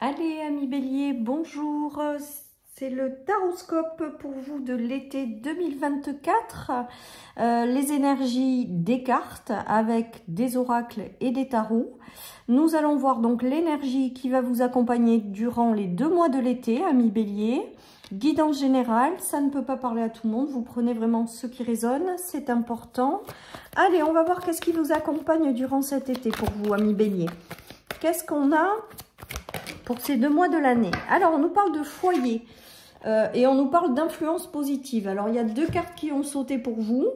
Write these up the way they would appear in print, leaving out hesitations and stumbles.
Allez, amis Bélier, bonjour. C'est le taroscope pour vous de l'été 2024. Les énergies des cartes avec des oracles et des tarots. Nous allons voir donc l'énergie qui va vous accompagner durant les 2 mois de l'été, amis Bélier. Guidance générale, ça ne peut pas parler à tout le monde. Vous prenez vraiment ce qui résonne, c'est important. Allez, on va voir qu'est-ce qui vous accompagne durant cet été pour vous, amis Bélier. Qu'est-ce qu'on a pour ces 2 mois de l'année? Alors, on nous parle de foyer et on nous parle d'influence positive. Alors, il y a 2 cartes qui ont sauté pour vous,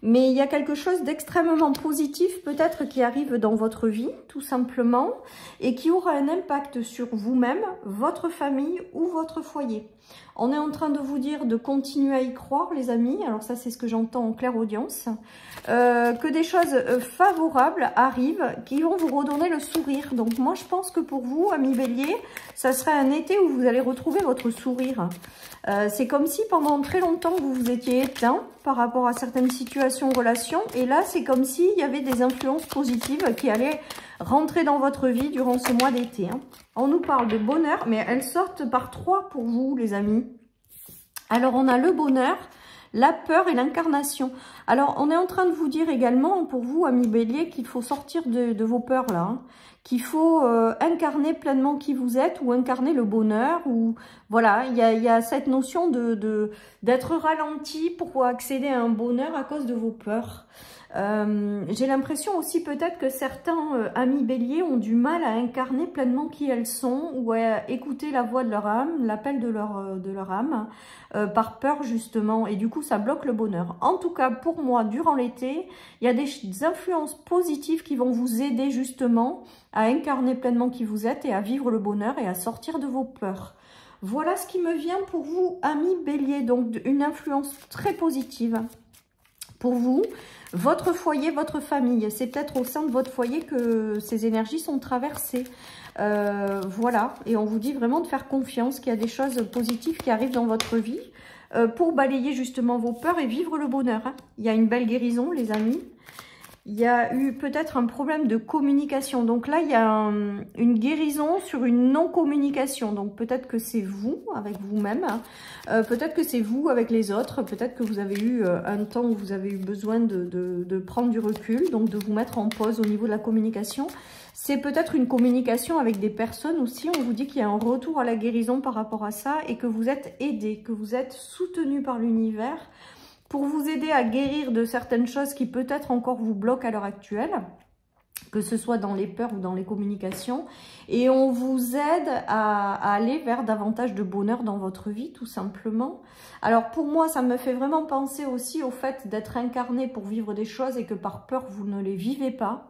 mais il y a quelque chose d'extrêmement positif peut-être qui arrive dans votre vie, tout simplement, et qui aura un impact sur vous-même, votre famille ou votre foyer. On est en train de vous dire de continuer à y croire, les amis. Alors ça, c'est ce que j'entends en clairaudience. Que des choses favorables arrivent qui vont vous redonner le sourire. Donc moi, je pense que pour vous, amis Bélier, ça serait un été où vous allez retrouver votre sourire. C'est comme si pendant très longtemps, vous vous étiez éteint par rapport à certaines situations, relations. Et là, c'est comme s'il y avait des influences positives qui allaient rentrer dans votre vie durant ce mois d'été. On nous parle de bonheur, mais elles sortent par 3 pour vous, les amis. Alors, on a le bonheur, la peur et l'incarnation. Alors, on est en train de vous dire également, pour vous, amis Bélier, qu'il faut sortir de vos peurs, là. Qu'il faut incarner pleinement qui vous êtes ou incarner le bonheur. Ou voilà, il y a cette notion d'être ralenti pour accéder à un bonheur à cause de vos peurs. J'ai l'impression aussi peut-être que certains amis Bélier ont du mal à incarner pleinement qui elles sont ou à écouter la voix de leur âme, l'appel de leur âme, par peur justement, et du coup ça bloque le bonheur. En tout cas pour moi, durant l'été, il y a des influences positives qui vont vous aider justement à incarner pleinement qui vous êtes et à vivre le bonheur et à sortir de vos peurs. Voilà ce qui me vient pour vous, amis Bélier, donc une influence très positive pour vous. Votre foyer, votre famille, c'est peut-être au sein de votre foyer que ces énergies sont traversées. Voilà, et on vous dit vraiment de faire confiance qu'il y a des choses positives qui arrivent dans votre vie pour balayer justement vos peurs et vivre le bonheur. Il y a une belle guérison, les amis. Il y a eu peut-être un problème de communication. Donc là, il y a une guérison sur une non-communication. Donc peut-être que c'est vous, avec vous-même. Peut-être que c'est vous avec les autres. Peut-être que vous avez eu un temps où vous avez eu besoin de prendre du recul. Donc de vous mettre en pause au niveau de la communication. C'est peut-être une communication avec des personnes aussi. On vous dit qu'il y a un retour à la guérison par rapport à ça. Et que vous êtes aidé, que vous êtes soutenu par l'univers pour vous aider à guérir de certaines choses qui peut-être encore vous bloquent à l'heure actuelle, que ce soit dans les peurs ou dans les communications. Et on vous aide à aller vers davantage de bonheur dans votre vie, tout simplement. Alors pour moi, ça me fait vraiment penser aussi au fait d'être incarné pour vivre des choses et que par peur, vous ne les vivez pas.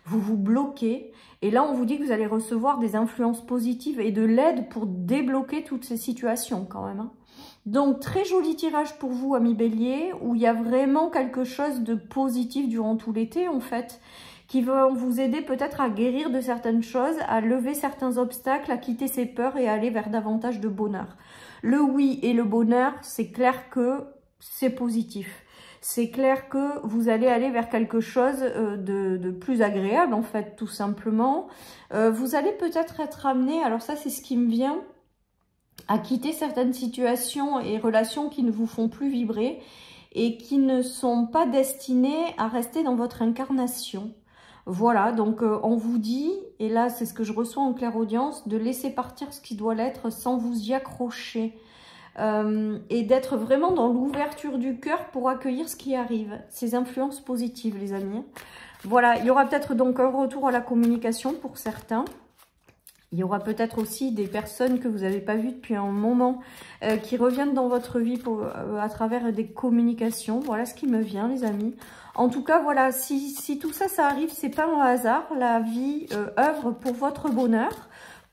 Vous vous bloquez. Et là, on vous dit que vous allez recevoir des influences positives et de l'aide pour débloquer toutes ces situations quand même. Donc, très joli tirage pour vous, amis Bélier, où il y a vraiment quelque chose de positif durant tout l'été, en fait, qui va vous aider peut-être à guérir de certaines choses, à lever certains obstacles, à quitter ses peurs et à aller vers davantage de bonheur. Le oui et le bonheur, c'est clair que c'est positif. C'est clair que vous allez aller vers quelque chose de plus agréable, en fait, tout simplement. Vous allez peut-être être amené, alors ça, c'est ce qui me vient, à quitter certaines situations et relations qui ne vous font plus vibrer et qui ne sont pas destinées à rester dans votre incarnation. Voilà, donc on vous dit, et là c'est ce que je reçois en clairaudience, de laisser partir ce qui doit l'être sans vous y accrocher. Et d'être vraiment dans l'ouverture du cœur pour accueillir ce qui arrive. Ces influences positives, les amis. Voilà, il y aura peut-être donc un retour à la communication pour certains. Il y aura peut-être aussi des personnes que vous n'avez pas vues depuis un moment qui reviennent dans votre vie à travers des communications. Voilà ce qui me vient, les amis. En tout cas, voilà, si tout ça, ça arrive, c'est pas un hasard. La vie œuvre pour votre bonheur,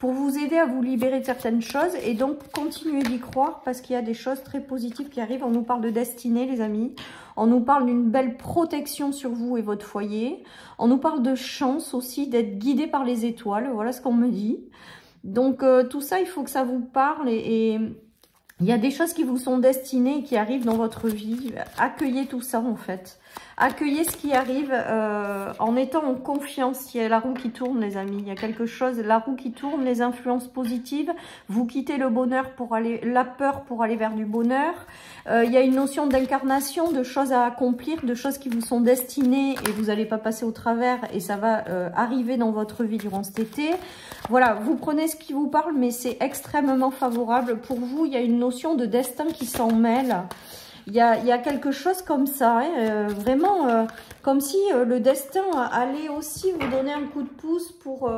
pour vous aider à vous libérer de certaines choses. Et donc, continuez d'y croire parce qu'il y a des choses très positives qui arrivent. On nous parle de destinée, les amis. On nous parle d'une belle protection sur vous et votre foyer. On nous parle de chance aussi, d'être guidé par les étoiles. Voilà ce qu'on me dit. Donc, tout ça, il faut que ça vous parle. Et il y a des choses qui vous sont destinées et qui arrivent dans votre vie. Accueillez tout ça, en fait. Accueillez ce qui arrive en étant en confiance. Il y a la roue qui tourne, les amis. Il y a quelque chose, la roue qui tourne, les influences positives. Vous quittez le bonheur pour aller, la peur pour aller vers du bonheur. Il y a une notion d'incarnation, de choses à accomplir, de choses qui vous sont destinées et vous n'allez pas passer au travers et ça va arriver dans votre vie durant cet été. Voilà, vous prenez ce qui vous parle, mais c'est extrêmement favorable pour vous. Il y a une notion de destin qui s'en mêle. Il y a quelque chose comme ça, hein, vraiment comme si le destin allait aussi vous donner un coup de pouce pour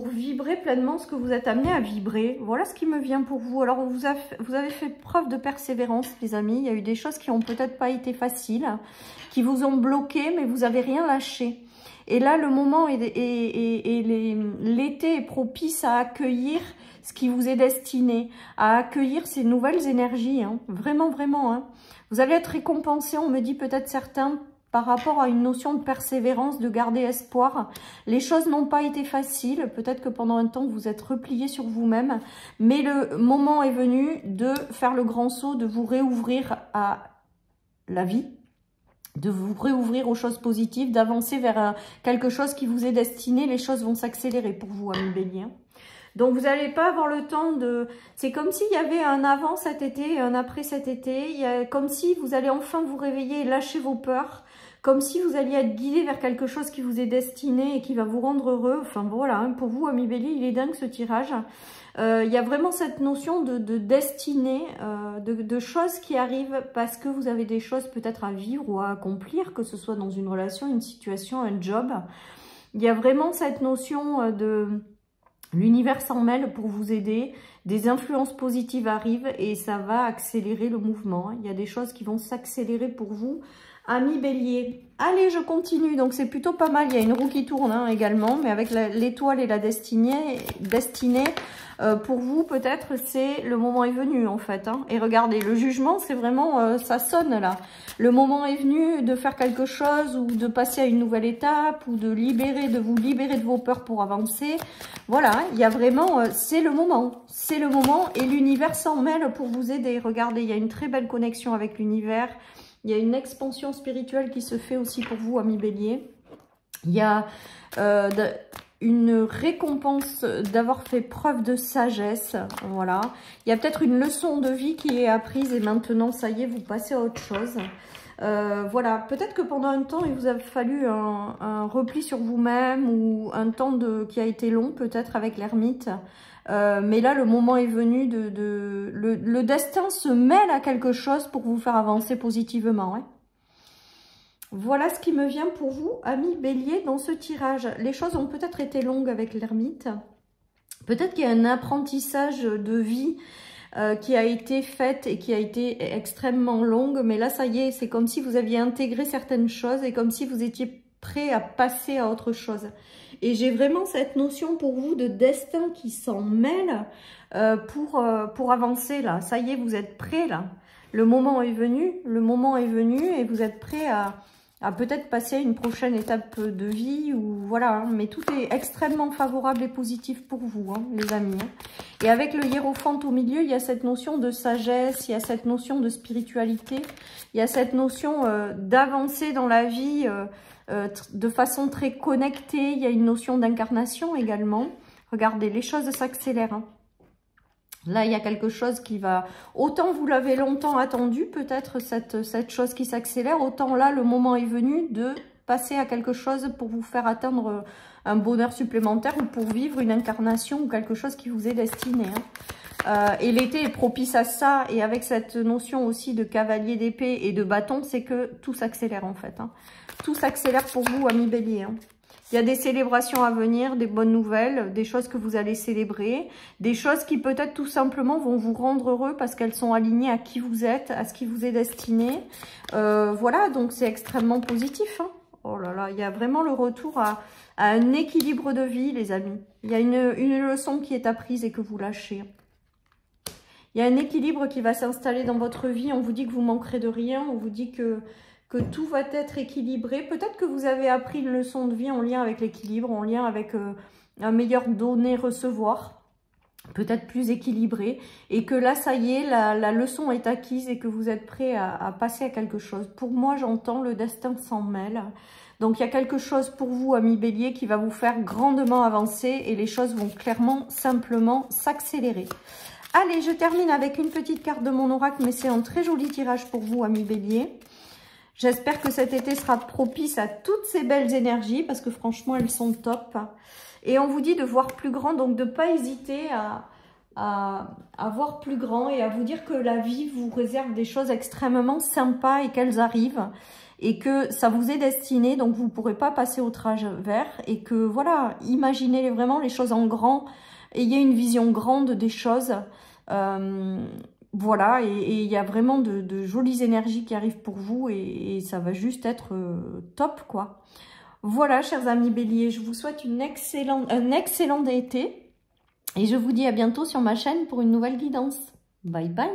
vibrer pleinement ce que vous êtes amené à vibrer. Voilà ce qui me vient pour vous. Alors, vous avez fait preuve de persévérance, les amis. Il y a eu des choses qui n'ont peut-être pas été faciles, qui vous ont bloqué, mais vous n'avez rien lâché. Et là, le moment l'été est propice à accueillir ce qui vous est destiné, à accueillir ces nouvelles énergies. Hein. Vraiment, vraiment. Hein. Vous allez être récompensé, on me dit peut-être certains, par rapport à une notion de persévérance, de garder espoir. Les choses n'ont pas été faciles. Peut-être que pendant un temps, vous êtes replié sur vous-même. Mais le moment est venu de faire le grand saut, de vous réouvrir à la vie, de vous réouvrir aux choses positives, d'avancer vers quelque chose qui vous est destiné. Les choses vont s'accélérer pour vous, amis Bélier. Donc, vous n'allez pas avoir le temps de... C'est comme s'il y avait un avant cet été et un après cet été. Comme si vous allez enfin vous réveiller et lâcher vos peurs. Comme si vous alliez être guidé vers quelque chose qui vous est destiné et qui va vous rendre heureux. Enfin, voilà, hein, pour vous, amis Bélier, il est dingue ce tirage. Il y a vraiment cette notion de destinée, de choses qui arrivent parce que vous avez des choses peut-être à vivre ou à accomplir, que ce soit dans une relation, une situation, un job. Il y a vraiment cette notion de... L'univers s'en mêle pour vous aider, des influences positives arrivent et ça va accélérer le mouvement. Il y a des choses qui vont s'accélérer pour vous, amis Bélier. Allez, je continue, donc c'est plutôt pas mal. Il y a une roue qui tourne hein, également, mais avec l'étoile et la destinée pour vous, peut-être, c'est le moment est venu, en fait. Hein. Et regardez, le jugement, c'est vraiment, ça sonne, là. Le moment est venu de faire quelque chose ou de passer à une nouvelle étape ou de vous libérer de vos peurs pour avancer. Voilà, il y a vraiment, c'est le moment. C'est le moment et l'univers s'en mêle pour vous aider. Regardez, il y a une très belle connexion avec l'univers. Il y a une expansion spirituelle qui se fait aussi pour vous, amis Bélier. Il y a une récompense d'avoir fait preuve de sagesse, voilà. Il y a peut-être une leçon de vie qui est apprise et maintenant, ça y est, vous passez à autre chose. Voilà, peut-être que pendant un temps, il vous a fallu un repli sur vous-même ou un temps qui a été long, peut-être avec l'ermite. Mais là, le moment est venu le destin se mêle à quelque chose pour vous faire avancer positivement, hein. Voilà ce qui me vient pour vous, amis Bélier, dans ce tirage. Les choses ont peut-être été longues avec l'ermite. Peut-être qu'il y a un apprentissage de vie qui a été fait et qui a été extrêmement longue. Mais là, ça y est, c'est comme si vous aviez intégré certaines choses et comme si vous étiez prêt à passer à autre chose. Et j'ai vraiment cette notion pour vous de destin qui s'en mêle pour avancer là. Ça y est, vous êtes prêt là. Le moment est venu et vous êtes prêt à peut-être passer à une prochaine étape de vie ou voilà, hein, mais tout est extrêmement favorable et positif pour vous, hein, les amis. Hein. Et avec le hiérophant au milieu, il y a cette notion de sagesse, il y a cette notion de spiritualité, il y a cette notion d'avancer dans la vie de façon très connectée, il y a une notion d'incarnation également. Regardez, les choses s'accélèrent. Hein. Là, il y a quelque chose qui va... Autant vous l'avez longtemps attendu, peut-être cette chose qui s'accélère, autant là, le moment est venu de passer à quelque chose pour vous faire atteindre un bonheur supplémentaire ou pour vivre une incarnation ou quelque chose qui vous est destiné. Hein. Et l'été est propice à ça, et avec cette notion aussi de cavalier d'épée et de bâton, c'est que tout s'accélère en fait. Hein. Tout s'accélère pour vous, amis Bélier. Hein. Il y a des célébrations à venir, des bonnes nouvelles, des choses que vous allez célébrer, des choses qui peut-être tout simplement vont vous rendre heureux parce qu'elles sont alignées à qui vous êtes, à ce qui vous est destiné. Voilà, donc c'est extrêmement positif. Hein. Oh là là, il y a vraiment le retour à un équilibre de vie, les amis. Il y a une leçon qui est apprise et que vous lâchez. Il y a un équilibre qui va s'installer dans votre vie. On vous dit que vous manquerez de rien, on vous dit que tout va être équilibré. Peut-être que vous avez appris une leçon de vie en lien avec l'équilibre, en lien avec un meilleur donner-recevoir. peut-être plus équilibré, et que là, ça y est, la leçon est acquise et que vous êtes prêt à passer à quelque chose. Pour moi, j'entends le destin s'en mêle. Donc, il y a quelque chose pour vous, amis Bélier, qui va vous faire grandement avancer et les choses vont clairement, simplement s'accélérer. Allez, je termine avec une petite carte de mon oracle, mais c'est un très joli tirage pour vous, amis Bélier. J'espère que cet été sera propice à toutes ces belles énergies, parce que franchement, elles sont top. Et on vous dit de voir plus grand, donc de ne pas hésiter à voir plus grand et à vous dire que la vie vous réserve des choses extrêmement sympas et qu'elles arrivent. Et que ça vous est destiné, donc vous ne pourrez pas passer au travers. Et que voilà, imaginez vraiment les choses en grand. Ayez une vision grande des choses. Voilà, et il y a vraiment de jolies énergies qui arrivent pour vous et ça va juste être top, quoi. Voilà, chers amis Bélier, je vous souhaite un excellent été et je vous dis à bientôt sur ma chaîne pour une nouvelle guidance. Bye bye.